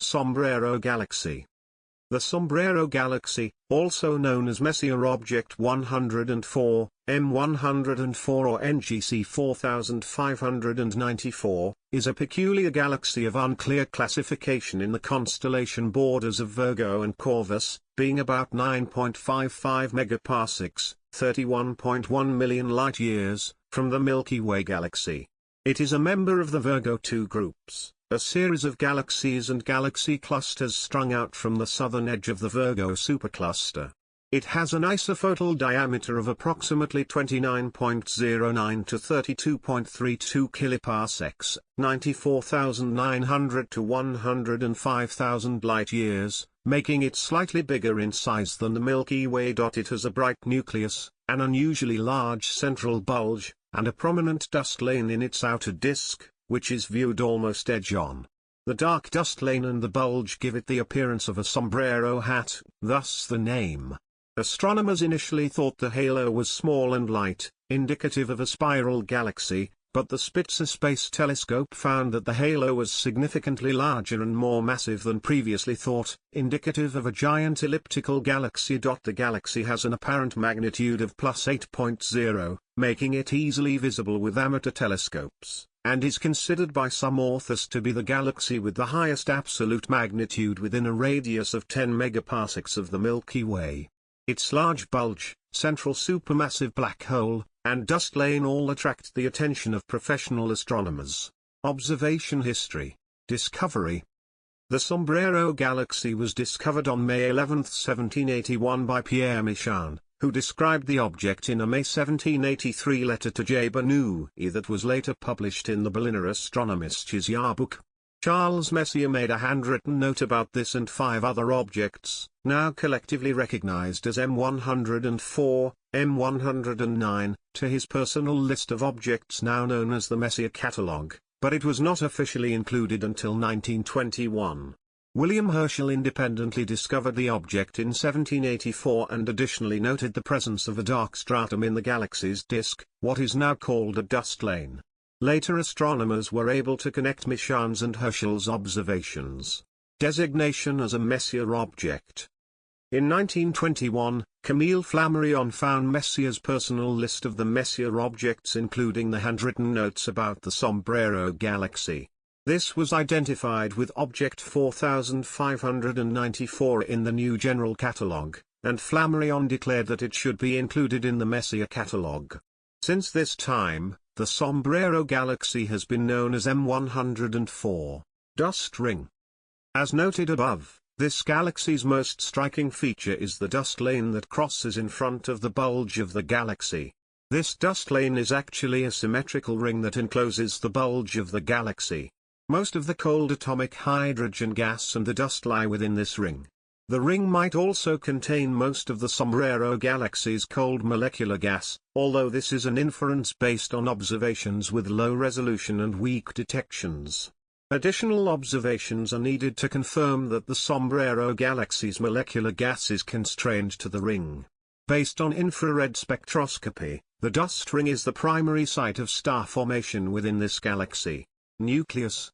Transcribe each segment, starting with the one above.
Sombrero Galaxy. The Sombrero Galaxy, also known as Messier Object 104, M104 or NGC 4594, is a peculiar galaxy of unclear classification in the constellation borders of Virgo and Corvus, being about 9.55 megaparsecs, 31.1 million light-years, from the Milky Way galaxy. It is a member of the Virgo II groups, a series of galaxies and galaxy clusters strung out from the southern edge of the Virgo supercluster. It has an isophotal diameter of approximately 29.09 to 32.32 kiloparsecs, 94,900 to 105,000 light-years, making it slightly bigger in size than the Milky Way. It has a bright nucleus, an unusually large central bulge, and a prominent dust lane in its outer disk, which is viewed almost edge-on. The dark dust lane and the bulge give it the appearance of a sombrero hat, thus the name. Astronomers initially thought the halo was small and light, indicative of a spiral galaxy, but the Spitzer Space Telescope found that the halo was significantly larger and more massive than previously thought, indicative of a giant elliptical galaxy. The galaxy has an apparent magnitude of plus 8.0, making it easily visible with amateur telescopes, and is considered by some authors to be the galaxy with the highest absolute magnitude within a radius of 10 megaparsecs of the Milky Way. Its large bulge, central supermassive black hole, and dust lane all attract the attention of professional astronomers. Observation history. Discovery. The Sombrero Galaxy was discovered on May 11, 1781 by Pierre Messier, who described the object in a May 1783 letter to J. Bernoulli that was later published in the Berliner Astronomisches Jahrbuch. Charles Messier made a handwritten note about this and 5 other objects, now collectively recognized as M104, M109, to his personal list of objects now known as the Messier catalogue, but it was not officially included until 1921. William Herschel independently discovered the object in 1784 and additionally noted the presence of a dark stratum in the galaxy's disk, what is now called a dust lane. Later astronomers were able to connect Messier's and Herschel's observations. Designation as a Messier object. In 1921, Camille Flammarion found Messier's personal list of the Messier objects including the handwritten notes about the Sombrero Galaxy. This was identified with Object 4594 in the new General Catalogue, and Flammarion declared that it should be included in the Messier catalogue. Since this time, the Sombrero Galaxy has been known as M104. Dust ring. As noted above, this galaxy's most striking feature is the dust lane that crosses in front of the bulge of the galaxy. This dust lane is actually a symmetrical ring that encloses the bulge of the galaxy. Most of the cold atomic hydrogen gas and the dust lie within this ring. The ring might also contain most of the Sombrero Galaxy's cold molecular gas, although this is an inference based on observations with low resolution and weak detections. Additional observations are needed to confirm that the Sombrero Galaxy's molecular gas is constrained to the ring. Based on infrared spectroscopy, the dust ring is the primary site of star formation within this galaxy. Nucleus.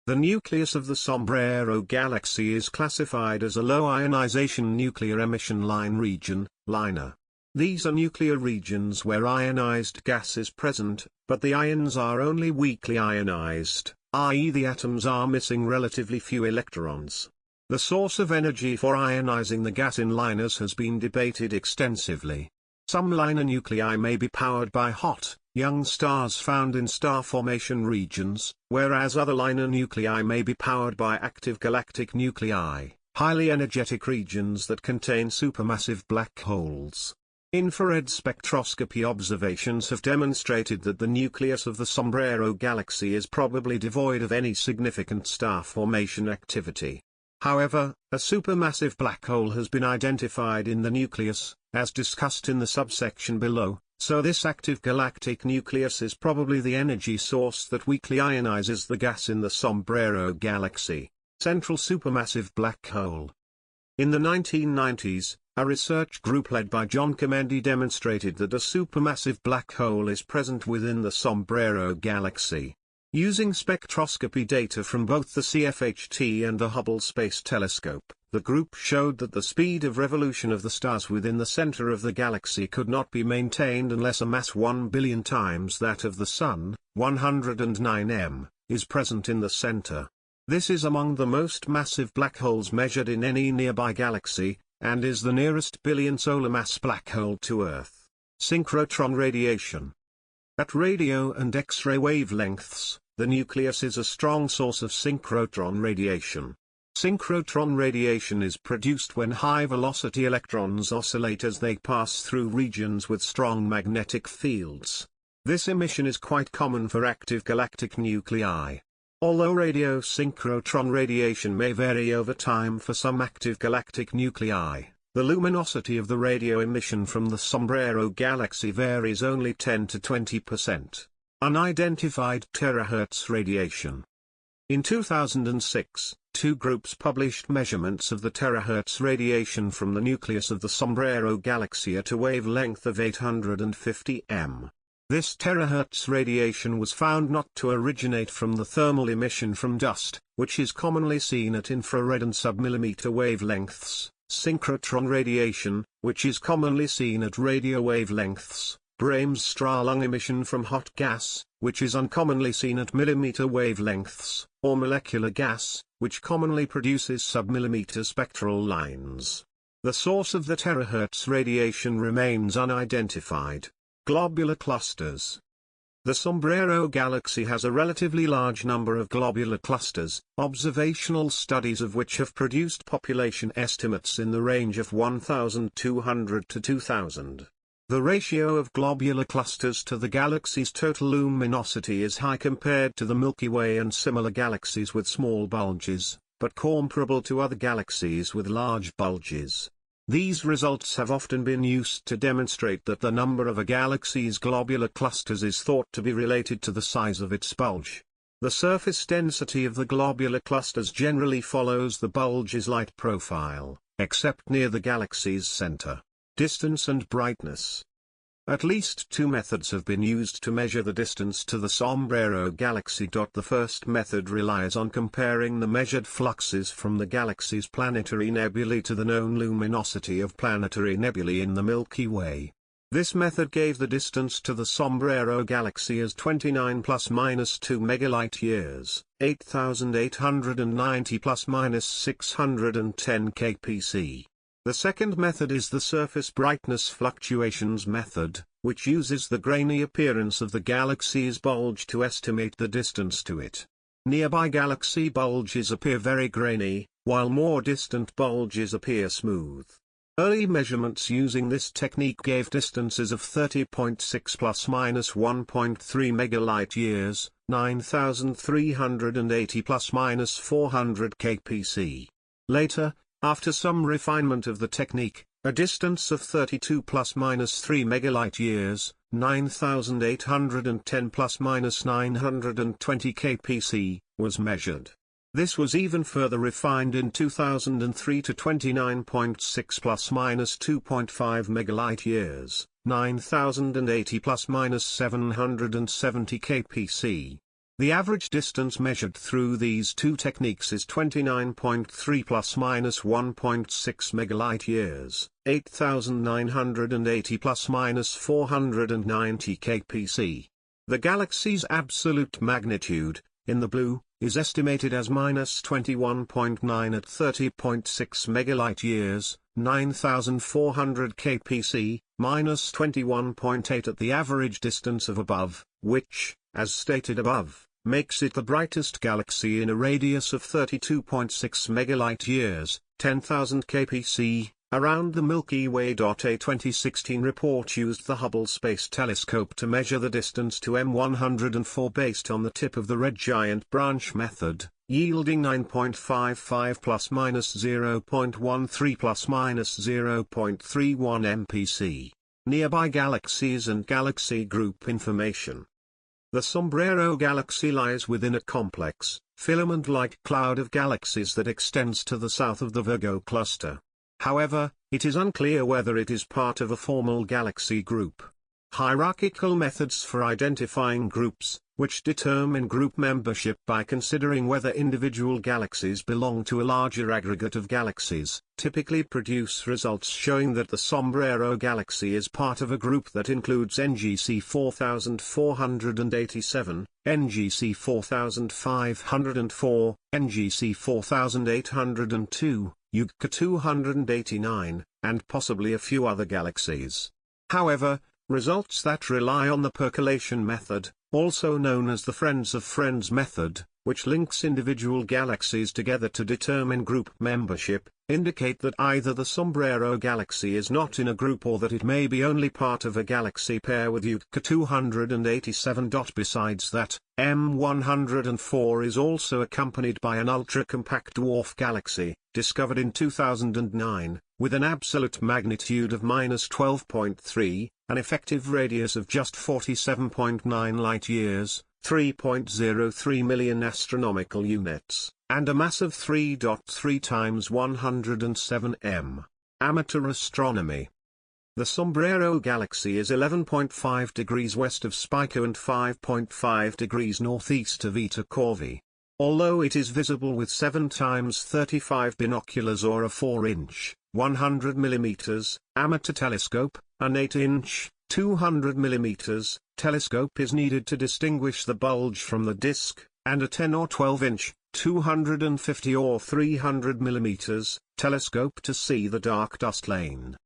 The nucleus of the Sombrero Galaxy is classified as a low ionization nuclear emission line region, LINA. These are nuclear regions where ionized gas is present, but the ions are only weakly ionized, i.e. the atoms are missing relatively few electrons. The source of energy for ionizing the gas in LINAs has been debated extensively. Some LINA nuclei may be powered by hot, young stars found in star formation regions, whereas other LINA nuclei may be powered by active galactic nuclei, highly energetic regions that contain supermassive black holes. Infrared spectroscopy observations have demonstrated that the nucleus of the Sombrero Galaxy is probably devoid of any significant star formation activity. However, a supermassive black hole has been identified in the nucleus, as discussed in the subsection below, so this active galactic nucleus is probably the energy source that weakly ionizes the gas in the Sombrero Galaxy. Central supermassive black hole. In the 1990s, a research group led by John Comendi demonstrated that a supermassive black hole is present within the Sombrero Galaxy. Using spectroscopy data from both the CFHT and the Hubble Space Telescope, the group showed that the speed of revolution of the stars within the center of the galaxy could not be maintained unless a mass 1 billion times that of the Sun, 109 m, is present in the center. This is among the most massive black holes measured in any nearby galaxy, and is the nearest billion solar mass black hole to Earth. Synchrotron radiation. At radio and X-ray wavelengths, the nucleus is a strong source of synchrotron radiation. Synchrotron radiation is produced when high-velocity electrons oscillate as they pass through regions with strong magnetic fields. This emission is quite common for active galactic nuclei. Although radio synchrotron radiation may vary over time for some active galactic nuclei, the luminosity of the radio emission from the Sombrero Galaxy varies only 10 to 20%. Unidentified terahertz radiation. In 2006, two groups published measurements of the terahertz radiation from the nucleus of the Sombrero Galaxy at a wavelength of 850 m. This terahertz radiation was found not to originate from the thermal emission from dust, which is commonly seen at infrared and submillimeter wavelengths, synchrotron radiation, which is commonly seen at radio wavelengths, Brahms-Strahlung emission from hot gas, which is uncommonly seen at millimeter wavelengths, or molecular gas, which commonly produces submillimeter spectral lines. The source of the terahertz radiation remains unidentified. Globular clusters. The Sombrero Galaxy has a relatively large number of globular clusters, observational studies of which have produced population estimates in the range of 1,200 to 2,000. The ratio of globular clusters to the galaxy's total luminosity is high compared to the Milky Way and similar galaxies with small bulges, but comparable to other galaxies with large bulges. These results have often been used to demonstrate that the number of a galaxy's globular clusters is thought to be related to the size of its bulge. The surface density of the globular clusters generally follows the bulge's light profile, except near the galaxy's center. Distance and brightness. At least two methods have been used to measure the distance to the Sombrero Galaxy. The first method relies on comparing the measured fluxes from the galaxy's planetary nebulae to the known luminosity of planetary nebulae in the Milky Way. This method gave the distance to the Sombrero Galaxy as 29 ± 2 megalight-years, 8,890 ± 610 kpc. The second method is the surface brightness fluctuations method, which uses the grainy appearance of the galaxy's bulge to estimate the distance to it. Nearby galaxy bulges appear very grainy, while more distant bulges appear smooth. Early measurements using this technique gave distances of 30.6 ± 1.3 megalight-years, 9,380 ± 400 kpc. Later, after some refinement of the technique, a distance of 32 ± 3 megalight-years, 9,810 ± 920 kpc, was measured. This was even further refined in 2003 to 29.6 ± 2.5 megalight-years, 9,080 ± 770 kpc. The average distance measured through these two techniques is 29.3 ± 1.6 megalight-years, 8,980 ± 490 kpc. The galaxy's absolute magnitude, in the blue, is estimated as -21.9 at 30.6 megalight-years, 9,400 kpc, -21.8 at the average distance of above, which, as stated above, makes it the brightest galaxy in a radius of 32.6 megalight-years, 10,000 kpc, around the Milky Way. A 2016 report used the Hubble Space Telescope to measure the distance to M104 based on the tip of the red giant branch method, yielding 9.55 ± 0.13 ± 0.31 mpc. Nearby galaxies and galaxy group information. The Sombrero Galaxy lies within a complex, filament-like cloud of galaxies that extends to the south of the Virgo cluster. However, it is unclear whether it is part of a formal galaxy group. Hierarchical methods for identifying groups, which determine group membership by considering whether individual galaxies belong to a larger aggregate of galaxies, typically produce results showing that the Sombrero Galaxy is part of a group that includes NGC 4487, NGC 4504, NGC 4802, UK 289, and possibly a few other galaxies. However, results that rely on the percolation method, also known as the Friends of Friends method, which links individual galaxies together to determine group membership, indicate that either the Sombrero Galaxy is not in a group or that it may be only part of a galaxy pair with UK 287. Besides that, M104 is also accompanied by an ultra-compact dwarf galaxy, discovered in 2009, with an absolute magnitude of -12.3, an effective radius of just 47.9 light-years, 3.03 million astronomical units, and a mass of 3.3 times 107 m. Amateur astronomy. The Sombrero Galaxy is 11.5 degrees west of Spica and 5.5 degrees northeast of Eta Corvi. Although it is visible with 7 times 35 binoculars or a 4-inch, 100 mm, amateur telescope, an 8-inch, 200 mm, telescope is needed to distinguish the bulge from the disk, and a 10 or 12-inch, 250 or 300 mm, telescope to see the dark dust lane.